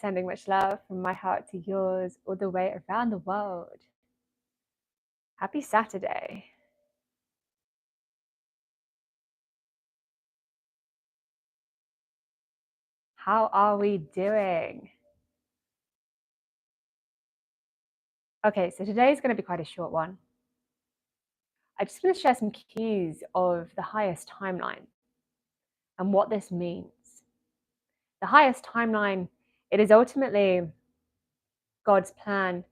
sending much love from my heart to yours all the way around the world. Happy Saturday. How are we doing? Okay, so today is going to be quite a short one. I just want to share some keys of the highest timeline and what this means. The highest timeline, it is ultimately God's plan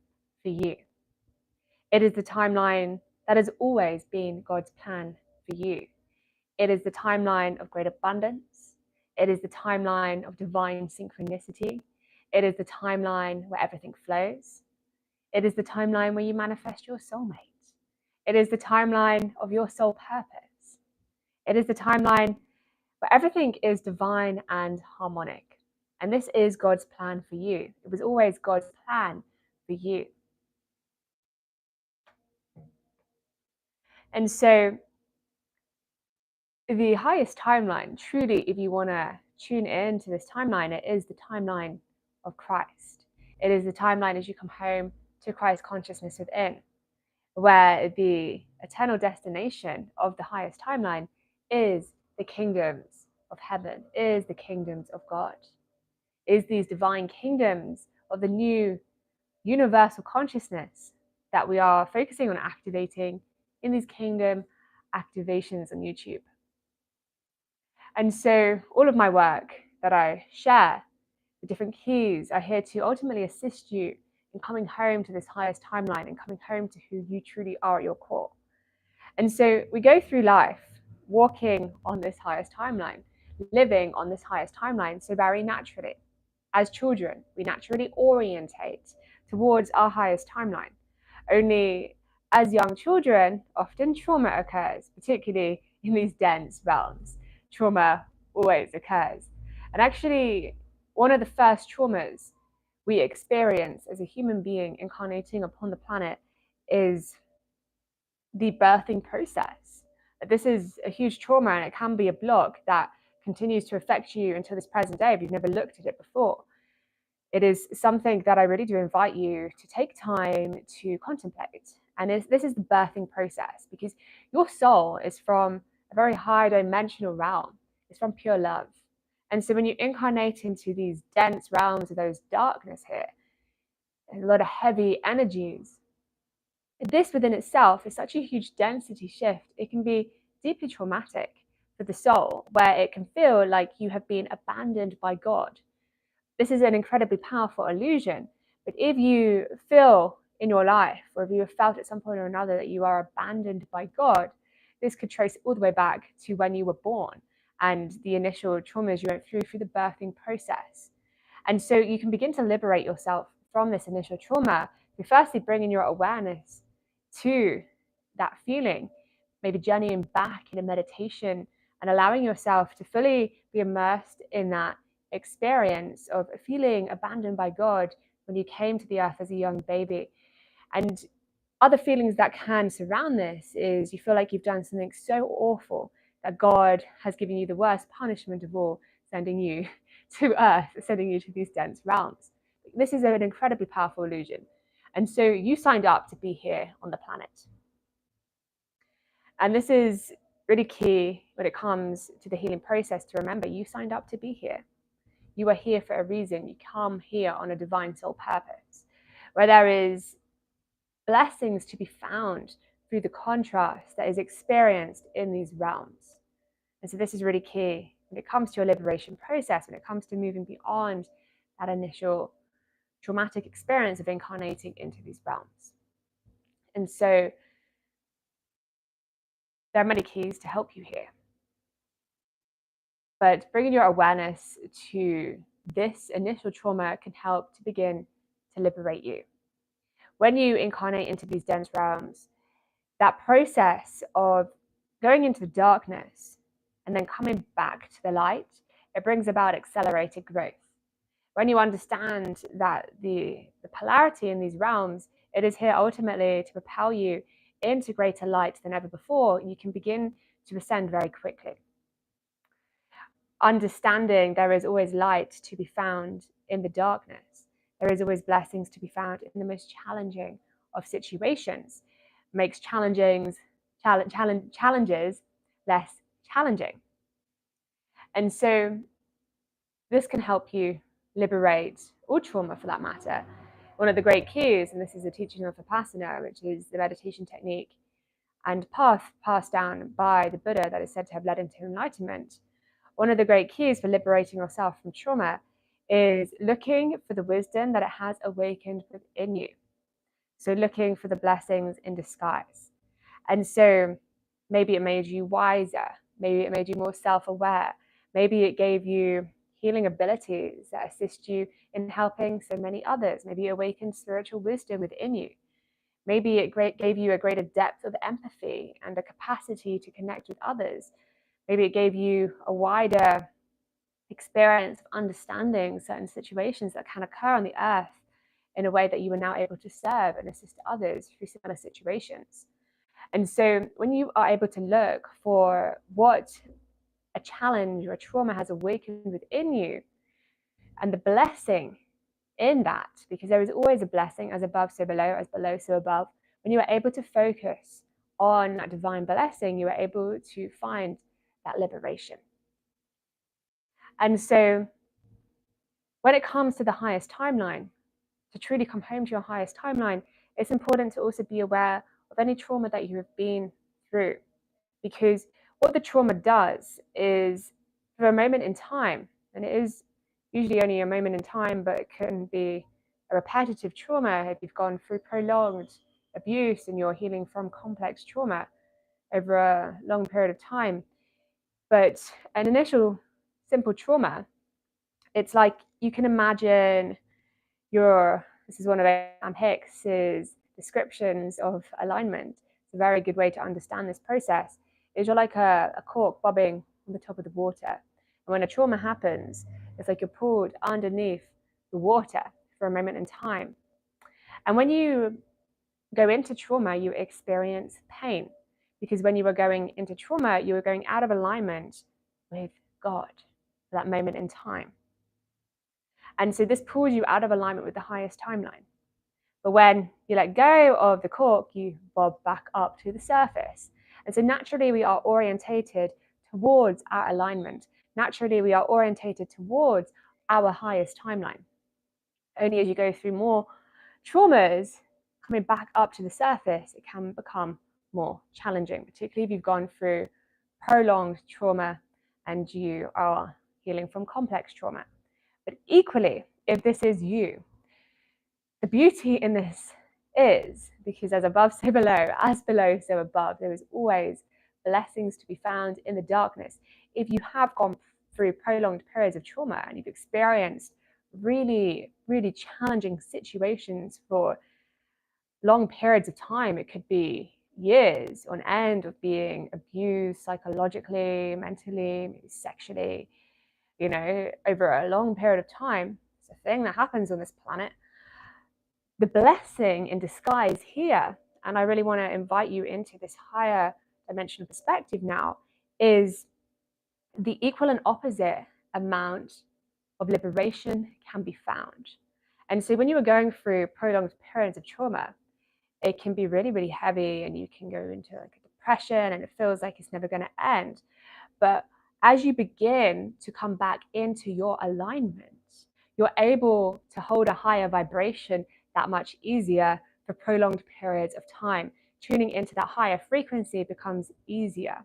for you. It is the timeline that has always been God's plan for you. It is the timeline of great abundance. It is the timeline of divine synchronicity. It is the timeline where everything flows. It is the timeline where you manifest your soulmate. It is the timeline of your soul purpose. It is the timeline where everything is divine and harmonic. And this is God's plan for you. It was always God's plan for you. And so the highest timeline, truly, if you want to tune in to this timeline, it is the timeline of Christ. It is the timeline as you come home to Christ consciousness within, where the eternal destination of the highest timeline is the kingdoms of heaven, is the kingdoms of God, is these divine kingdoms of the new universal consciousness that we are focusing on activating in these kingdom activations on YouTube. And so all of my work that I share, the different keys, are here to ultimately assist you in coming home to this highest timeline and coming home to who you truly are at your core. And so we go through life walking on this highest timeline, living on this highest timeline so very naturally. As children, we naturally orientate towards our highest timeline. Only as young children, often trauma occurs, particularly in these dense realms. Trauma always occurs. And actually, one of the first traumas we experience as a human being incarnating upon the planet is the birthing process. This is a huge trauma, and it can be a block that continues to affect you until this present day if you've never looked at it before. It is something that I really do invite you to take time to contemplate. And this is the birthing process, because your soul is from a very high dimensional realm. It's from pure love. And so when you incarnate into these dense realms of those darkness here, a lot of heavy energies, this within itself is such a huge density shift. It can be deeply traumatic for the soul, where it can feel like you have been abandoned by God. This is an incredibly powerful illusion. But if you feel in your life, or if you have felt at some point or another that you are abandoned by God, this could trace all the way back to when you were born and the initial traumas you went through the birthing process. And so you can begin to liberate yourself from this initial trauma through firstly bringing your awareness to that feeling, maybe journeying back in a meditation and allowing yourself to fully be immersed in that experience of feeling abandoned by God when you came to the earth as a young baby. And other feelings that can surround this is you feel like you've done something so awful that God has given you the worst punishment of all, sending you to earth, sending you to these dense realms. This is an incredibly powerful illusion. And so you signed up to be here on the planet. And this is really key when it comes to the healing process, to remember you signed up to be here. You are here for a reason. You come here on a divine soul purpose, where there is blessings to be found through the contrast that is experienced in these realms. And so this is really key when it comes to your liberation process, when it comes to moving beyond that initial traumatic experience of incarnating into these realms. And so there are many keys to help you here. But bringing your awareness to this initial trauma can help to begin to liberate you. When you incarnate into these dense realms, that process of going into the darkness and then coming back to the light, it brings about accelerated growth. When you understand that the polarity in these realms, it is here ultimately to propel you into greater light than ever before, you can begin to ascend very quickly. Understanding there is always light to be found in the darkness. There is always blessings to be found in the most challenging of situations. Makes challenges less challenging. And so this can help you liberate all trauma for that matter. One of the great keys, and this is a teaching of Vipassana, which is the meditation technique and path passed down by the Buddha that is said to have led into enlightenment. One of the great keys for liberating yourself from trauma is looking for the wisdom that it has awakened within you. So looking for the blessings in disguise. And so maybe it made you wiser. Maybe it made you more self-aware. Maybe it gave you healing abilities that assist you in helping so many others. Maybe it awakened spiritual wisdom within you. Maybe it gave you a greater depth of empathy and a capacity to connect with others. Maybe it gave you a wider experience of understanding certain situations that can occur on the earth in a way that you are now able to serve and assist others through similar situations. And so when you are able to look for what a challenge or a trauma has awakened within you and the blessing in that, because there is always a blessing, as above so below, as below so above. When you are able to focus on that divine blessing, you are able to find that liberation. And so when it comes to the highest timeline, to truly come home to your highest timeline, it's important to also be aware of any trauma that you have been through. Because what the trauma does is, for a moment in time, and it is usually only a moment in time, but it can be a repetitive trauma if you've gone through prolonged abuse and you're healing from complex trauma over a long period of time. But an initial simple trauma, it's like you can imagine this is one of Abraham Hicks's descriptions of alignment. It's a very good way to understand this process. Is you're like a cork bobbing on the top of the water. And when a trauma happens, it's like you're pulled underneath the water for a moment in time. And when you go into trauma, you experience pain. Because when you were going into trauma, you were going out of alignment with God for that moment in time. And so this pulls you out of alignment with the highest timeline. But when you let go of the cork, you bob back up to the surface. And so naturally we are orientated towards our alignment. Naturally we are orientated towards our highest timeline. Only as you go through more traumas, coming back up to the surface, it can become more challenging, particularly if you've gone through prolonged trauma and you are healing from complex trauma. But equally, if this is you, the beauty in this is, because as above so below, as below so above, there is always blessings to be found in the darkness. If you have gone through prolonged periods of trauma and you've experienced really, really challenging situations for long periods of time, it could be years on end of being abused psychologically, mentally, maybe sexually, over a long period of time. It's a thing that happens on this planet. The blessing in disguise here, and I really want to invite you into this higher dimensional perspective now, is the equal and opposite amount of liberation can be found. And so when you are going through prolonged periods of trauma, it can be really, really heavy and you can go into like a depression and it feels like it's never going to end. But as you begin to come back into your alignment, you're able to hold a higher vibration that much easier for prolonged periods of time. Tuning into that higher frequency becomes easier.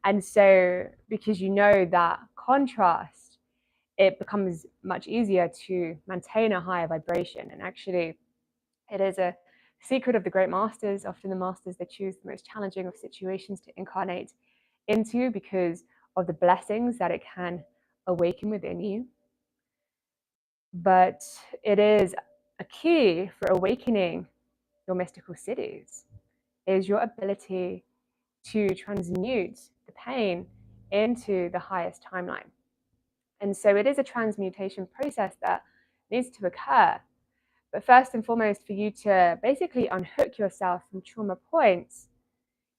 And so because you know that contrast, it becomes much easier to maintain a higher vibration. And actually, it is a secret of the great masters. Often the masters, they choose the most challenging of situations to incarnate into because of the blessings that it can awaken within you. But it is a key for awakening your mystical cities, is your ability to transmute the pain into the highest timeline. And so it is a transmutation process that needs to occur. But first and foremost, for you to basically unhook yourself from trauma points,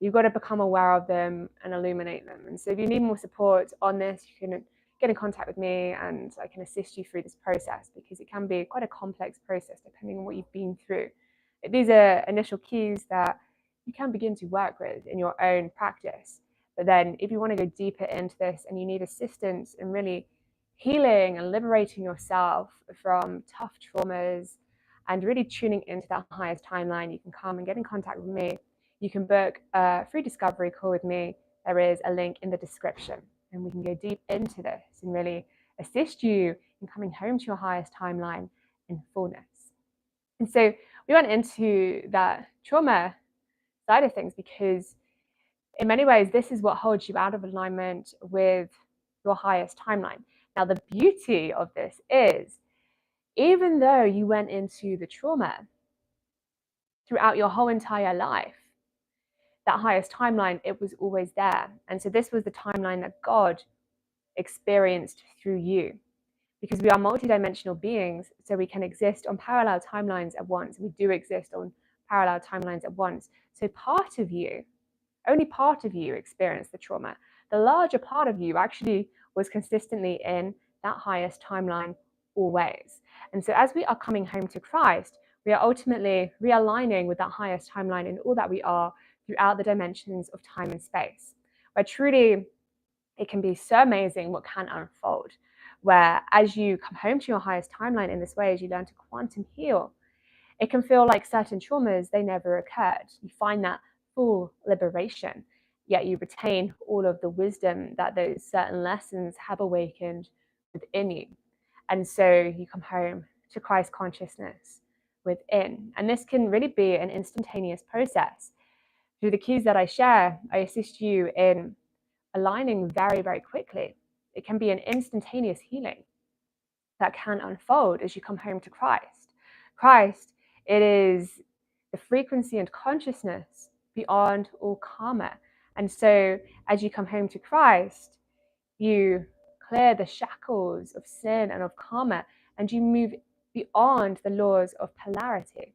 you've got to become aware of them and illuminate them. And so if you need more support on this, you can get in contact with me and I can assist you through this process, because it can be quite a complex process depending on what you've been through. These are initial keys that you can begin to work with in your own practice. But then if you want to go deeper into this and you need assistance in really healing and liberating yourself from tough traumas and really tuning into that highest timeline, you can come and get in contact with me. You can book a free discovery call with me. There is a link in the description, and we can go deep into this and really assist you in coming home to your highest timeline in fullness. And so we went into that trauma side of things because in many ways, this is what holds you out of alignment with your highest timeline. Now, the beauty of this is, even though you went into the trauma throughout your whole entire life, that highest timeline, it was always there. And so this was the timeline that God experienced through you, because we are multidimensional beings, so we can exist on parallel timelines at once. We do exist on parallel timelines at once. So part of you, only part of you experienced the trauma. The larger part of you actually was consistently in that highest timeline always. And so as we are coming home to Christ, we are ultimately realigning with that highest timeline in all that we are throughout the dimensions of time and space, where truly it can be so amazing what can unfold, where as you come home to your highest timeline in this way, as you learn to quantum heal, it can feel like certain traumas, they never occurred. You find that full liberation, yet you retain all of the wisdom that those certain lessons have awakened within you. And so you come home to Christ consciousness within. And this can really be an instantaneous process. Through the keys that I share, I assist you in aligning very, very quickly. It can be an instantaneous healing that can unfold as you come home to Christ. Christ, it is the frequency and consciousness beyond all karma. And so as you come home to Christ, you clear the shackles of sin and of karma, and you move beyond the laws of polarity.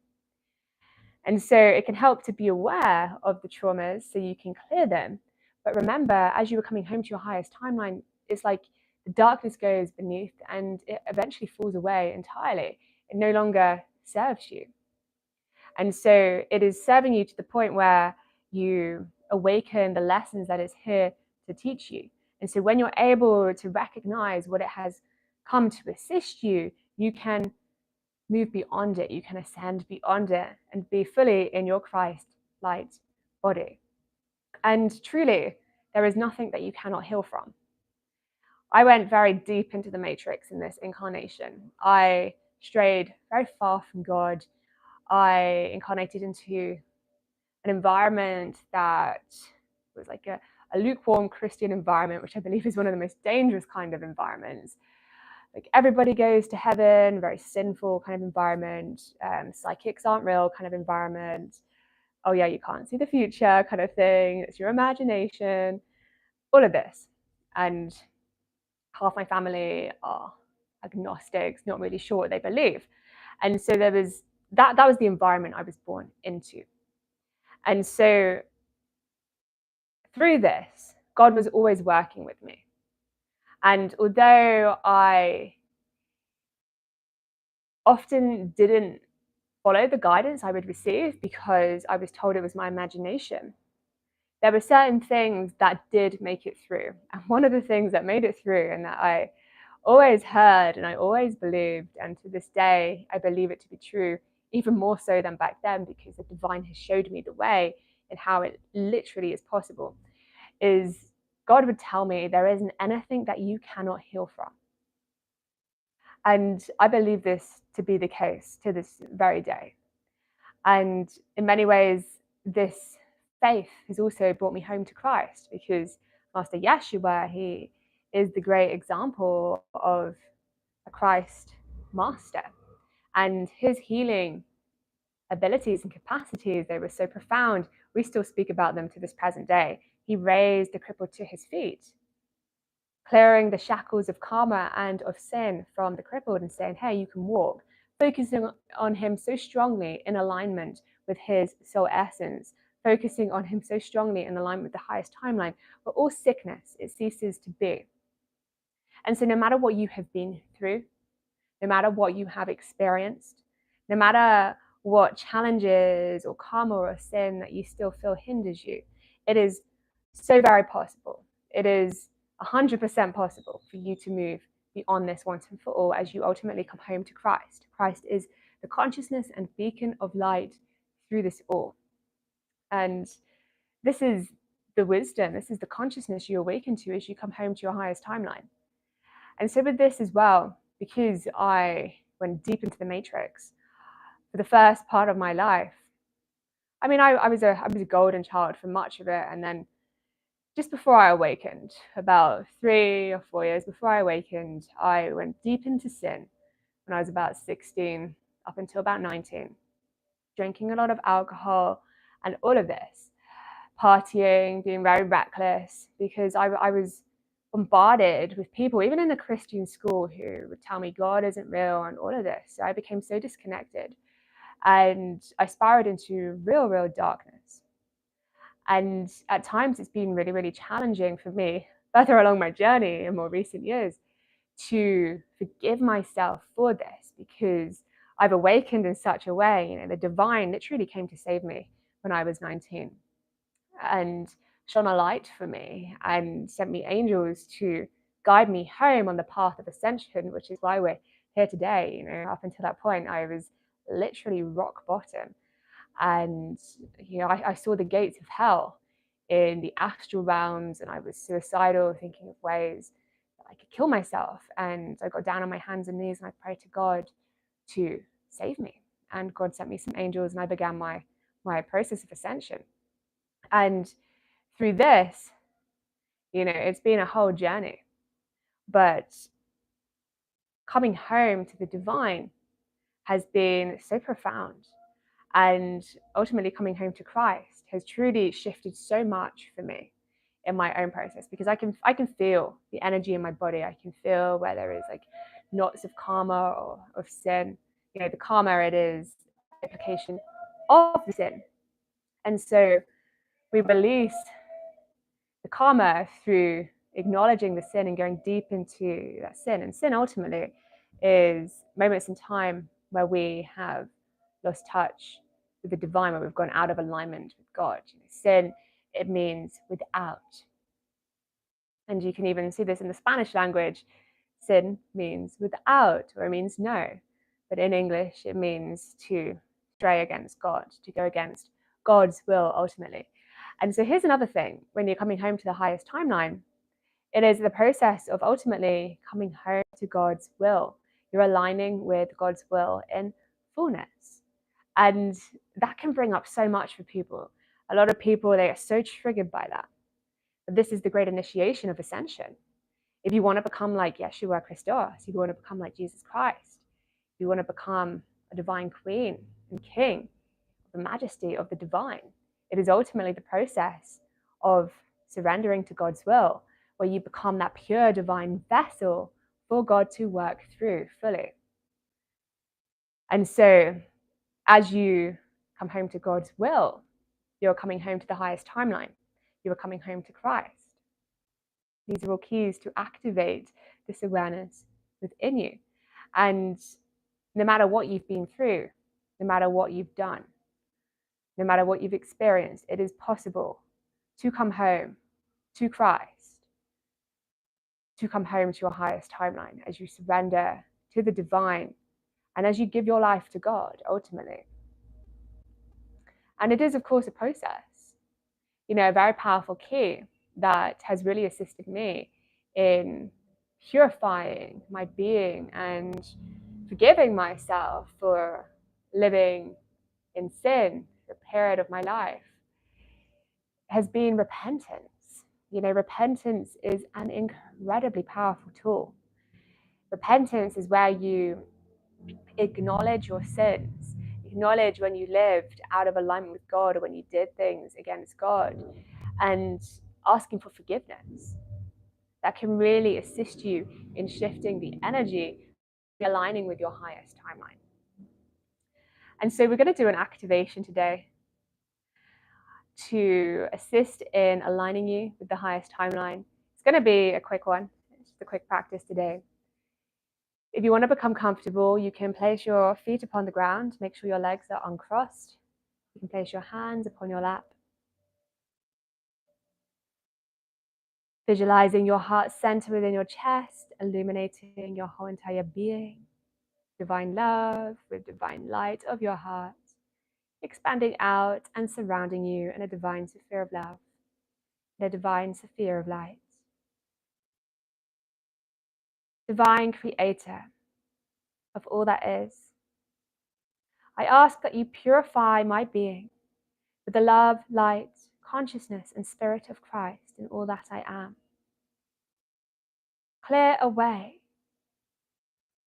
And so it can help to be aware of the traumas so you can clear them. But remember, as you are coming home to your highest timeline, it's like the darkness goes beneath and it eventually falls away entirely. It no longer serves you. And so it is serving you to the point where you awaken the lessons that it's here to teach you. And so when you're able to recognize what it has come to assist you, you can move beyond it, you can ascend beyond it and be fully in your Christ light body. And truly, there is nothing that you cannot heal from. I went very deep into the matrix in this incarnation. I strayed very far from God. I incarnated into an environment that was like a lukewarm Christian environment, which I believe is one of the most dangerous kind of environments. Like everybody goes to heaven, very sinful kind of environment, psychics aren't real kind of environment. Oh yeah, you can't see the future kind of thing. It's your imagination, all of this. And half my family are agnostics, not really sure what they believe. And so there was that was the environment I was born into. And so through this, God was always working with me. And although I often didn't follow the guidance I would receive because I was told it was my imagination, there were certain things that did make it through. And one of the things that made it through and that I always heard and I always believed, and to this day, I believe it to be true, even more so than back then, because the divine has showed me the way and how it literally is possible, is God would tell me there isn't anything that you cannot heal from. And I believe this to be the case to this very day. And in many ways, this faith has also brought me home to Christ, because Master Yeshua, he is the great example of a Christ master. And his healing abilities and capacities, they were so profound, we still speak about them to this present day. He raised the crippled to his feet, clearing the shackles of karma and of sin from the crippled and saying, hey, you can walk, focusing on him so strongly in alignment with his soul essence, focusing on him so strongly in alignment with the highest timeline, where all sickness, it ceases to be. And so no matter what you have been through, no matter what you have experienced, no matter what challenges or karma or sin that you still feel hinders you, it is so very possible. It is 100% possible for you to move beyond this once and for all as you ultimately come home to Christ. Christ is the consciousness and beacon of light through this all. And this is the wisdom, this is the consciousness you awaken to as you come home to your highest timeline. And so with this as well, because I went deep into the matrix for the first part of my life, I mean, I was a golden child for much of it. And then just before I awakened, about 3 or 4 years before I awakened, I went deep into sin when I was about 16 up until about 19, drinking a lot of alcohol and all of this, partying, being very reckless, because I was bombarded with people, even in the Christian school, who would tell me God isn't real and all of this. So I became so disconnected and I spiraled into real darkness. And at times it's been really, really challenging for me further along my journey in more recent years to forgive myself for this, because I've awakened in such a way. You know, the divine literally came to save me when I was 19 and shone a light for me and sent me angels to guide me home on the path of ascension, which is why we're here today. You know, up until that point, I was literally rock bottom. And, you know, I saw the gates of hell in the astral realms, and I was suicidal, thinking of ways that I could kill myself. And I got down on my hands and knees and I prayed to God to save me. And God sent me some angels and I began my process of ascension. And through this, you know, it's been a whole journey. But coming home to the divine has been so profound. And ultimately coming home to Christ has truly shifted so much for me in my own process, because I can feel the energy in my body. I can feel where there is like knots of karma or of sin. You know, the karma, it is application of the sin. And so we release the karma through acknowledging the sin and going deep into that sin. And sin ultimately is moments in time where we have lost touch with the divine, where we've gone out of alignment with God. You know, sin, it means without. And you can even see this in the Spanish language. Sin means without, or it means no. But in English, it means to stray against God, to go against God's will ultimately. And so here's another thing. When you're coming home to the highest timeline, it is the process of ultimately coming home to God's will. You're aligning with God's will in fullness. And that can bring up so much for people. A lot of people, they are so triggered by that. But this is the great initiation of ascension. If you want to become like Yeshua Christos, if you want to become like Jesus Christ, if you want to become a divine queen and king, the majesty of the divine, it is ultimately the process of surrendering to God's will, where you become that pure divine vessel for God to work through fully. And so as you come home to God's will, you're coming home to the highest timeline. You are coming home to Christ. These are all keys to activate this awareness within you. And no matter what you've been through, no matter what you've done, no matter what you've experienced, it is possible to come home to Christ, to come home to your highest timeline as you surrender to the divine and as you give your life to God ultimately. And it is, of course, a process, you know, a very powerful key that has really assisted me in purifying my being and forgiving myself for living in sin for a period of my life has been repentance. You know, repentance is an incredibly powerful tool. Repentance is where you acknowledge your sins, acknowledge when you lived out of alignment with God or when you did things against God, and asking for forgiveness. That can really assist you in shifting the energy, aligning with your highest timeline. And so we're going to do an activation today to assist in aligning you with the highest timeline. It's going to be a quick one. It's the quick practice today. If you want to become comfortable, you can place your feet upon the ground. Make sure your legs are uncrossed. You can place your hands upon your lap. Visualizing your heart center within your chest, illuminating your whole entire being. Divine love with divine light of your heart, expanding out and surrounding you in a divine sphere of love, in a divine sphere of light. Divine creator of all that is, I ask that you purify my being with the love, light, consciousness, and spirit of Christ in all that I am. Clear away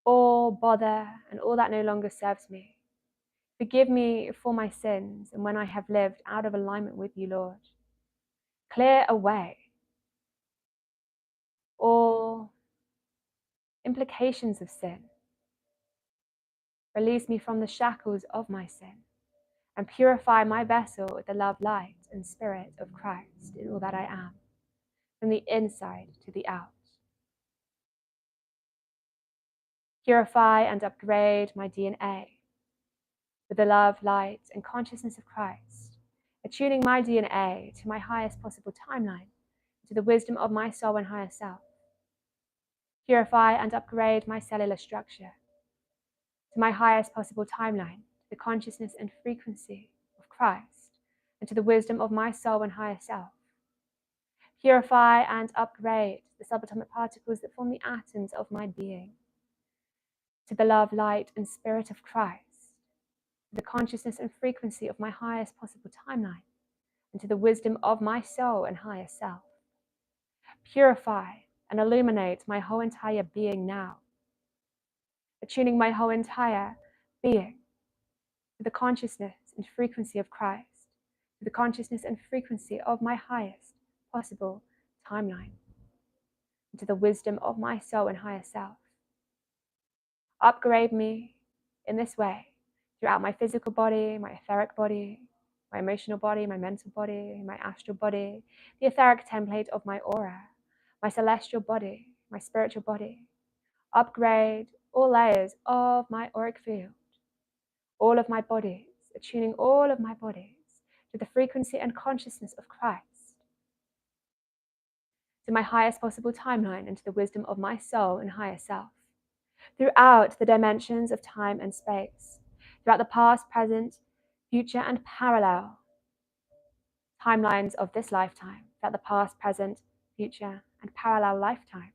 all bother and all that no longer serves me. Forgive me for my sins and when I have lived out of alignment with you, Lord. Clear away all implications of sin. Release me from the shackles of my sin and purify my vessel with the love, light, and spirit of Christ in all that I am, from the inside to the out. Purify and upgrade my DNA with the love, light, and consciousness of Christ, attuning my DNA to my highest possible timeline, to the wisdom of my soul and higher self. Purify and upgrade my cellular structure to my highest possible timeline, to the consciousness and frequency of Christ, and to the wisdom of my soul and higher self. Purify and upgrade the subatomic particles that form the atoms of my being, to the love, light, and spirit of Christ, to the consciousness and frequency of my highest possible timeline, and to the wisdom of my soul and higher self. Purify and illuminate my whole entire being now, attuning my whole entire being to the consciousness and frequency of Christ, to the consciousness and frequency of my highest possible timeline, and to the wisdom of my soul and higher self. Upgrade me in this way throughout my physical body, my etheric body, my emotional body, my mental body, my astral body, the etheric template of my aura, my celestial body, my spiritual body. Upgrade all layers of my auric field, all of my bodies, attuning all of my bodies to the frequency and consciousness of Christ, to my highest possible timeline and to the wisdom of my soul and higher self, throughout the dimensions of time and space, throughout the past, present, future, and parallel timelines of this lifetime, throughout the past, present, future, and parallel lifetimes,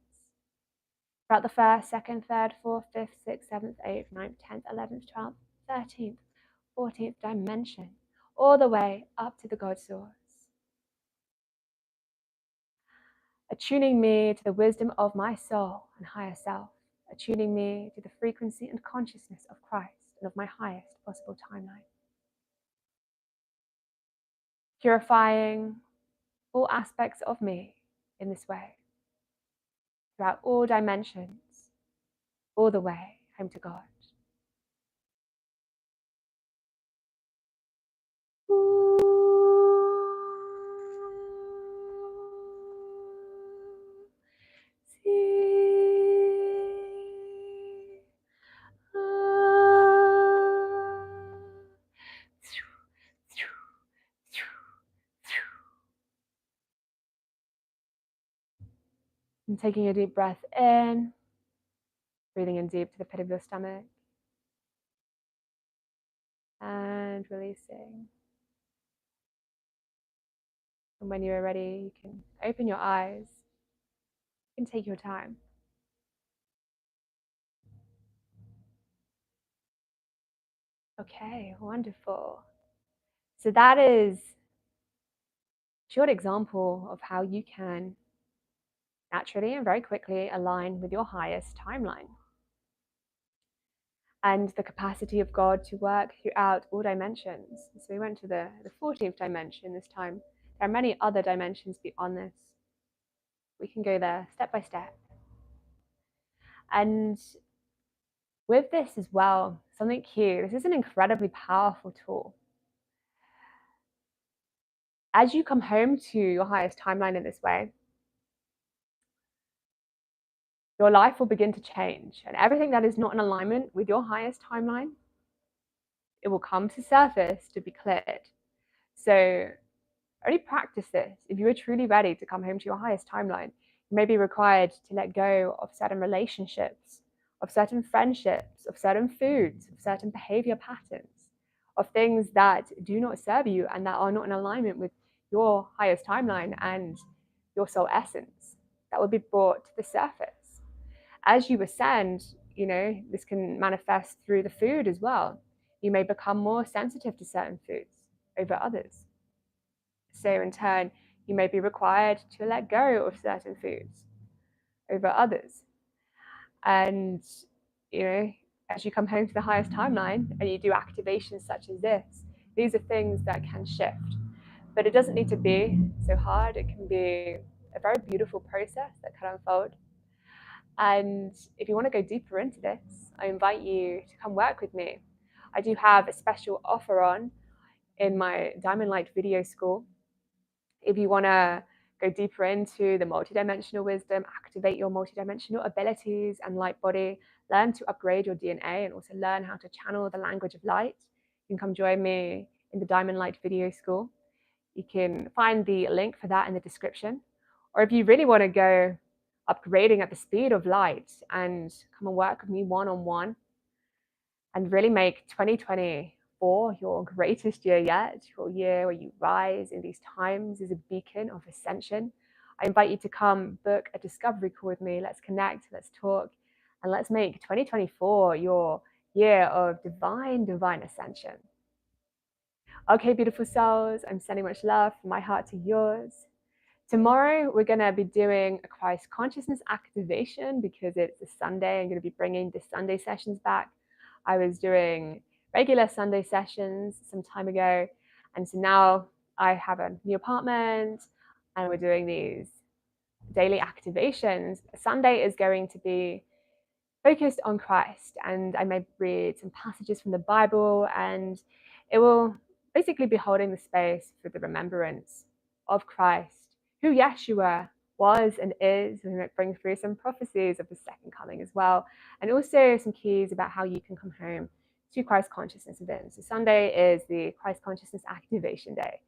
throughout the first, second, third, fourth, fifth, sixth, seventh, eighth, ninth, 10th, 11th, 12th, 13th, 14th dimension, all the way up to the God source. Attuning me to the wisdom of my soul and higher self, attuning me to the frequency and consciousness of Christ and of my highest possible timeline. Purifying all aspects of me in this way, throughout all dimensions, all the way home to God. And taking a deep breath in, breathing in deep to the pit of your stomach, and releasing. And when you're ready, you can open your eyes. You can take your time. Okay, wonderful. So that is a short example of how you can naturally and very quickly align with your highest timeline and the capacity of God to work throughout all dimensions. So we went to the 14th dimension this time. There are many other dimensions beyond this. We can go there step by step. And with this as well, something key, this is an incredibly powerful tool. As you come home to your highest timeline in this way, your life will begin to change, and everything that is not in alignment with your highest timeline, it will come to surface to be cleared. So only practice this if you are truly ready to come home to your highest timeline. You may be required to let go of certain relationships, of certain friendships, of certain foods, of certain behavior patterns, of things that do not serve you and that are not in alignment with your highest timeline and your soul essence. That will be brought to the surface. As you ascend, this can manifest through the food as well. You may become more sensitive to certain foods over others. So in turn, you may be required to let go of certain foods over others. And, as you come home to the highest timeline and you do activations such as this, these are things that can shift. But it doesn't need to be so hard. It can be a very beautiful process that can unfold. And if you want to go deeper into this, I invite you to come work with me. I do have a special offer on in my Diamond Light video school. If you want to go deeper into the multidimensional wisdom, activate your multidimensional abilities and light body, learn to upgrade your DNA, and also learn how to channel the language of light, you can come join me in the Diamond Light video school. You can find the link for that in the description. Or if you really want to go upgrading at the speed of light and come and work with me one-on-one and really make 2024 your greatest year yet, your year where you rise in these times as a beacon of ascension, I invite you to come book a discovery call with me. Let's connect, let's talk, and let's make 2024 your year of divine ascension. Okay, beautiful souls, I'm sending much love from my heart to yours. Tomorrow, we're going to be doing a Christ consciousness activation because it's a Sunday. I'm going to be bringing the Sunday sessions back. I was doing regular Sunday sessions some time ago. And so now I have a new apartment and we're doing these daily activations. Sunday is going to be focused on Christ, and I may read some passages from the Bible, and it will basically be holding the space for the remembrance of Christ, who Yeshua was and is. We might bring through some prophecies of the second coming as well, and also some keys about how you can come home to Christ consciousness within. So Sunday is the Christ consciousness activation day.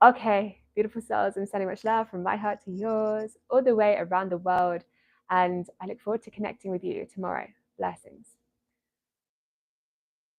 Okay, beautiful souls, I'm sending much love from my heart to yours, all the way around the world. And I look forward to connecting with you tomorrow. Blessings.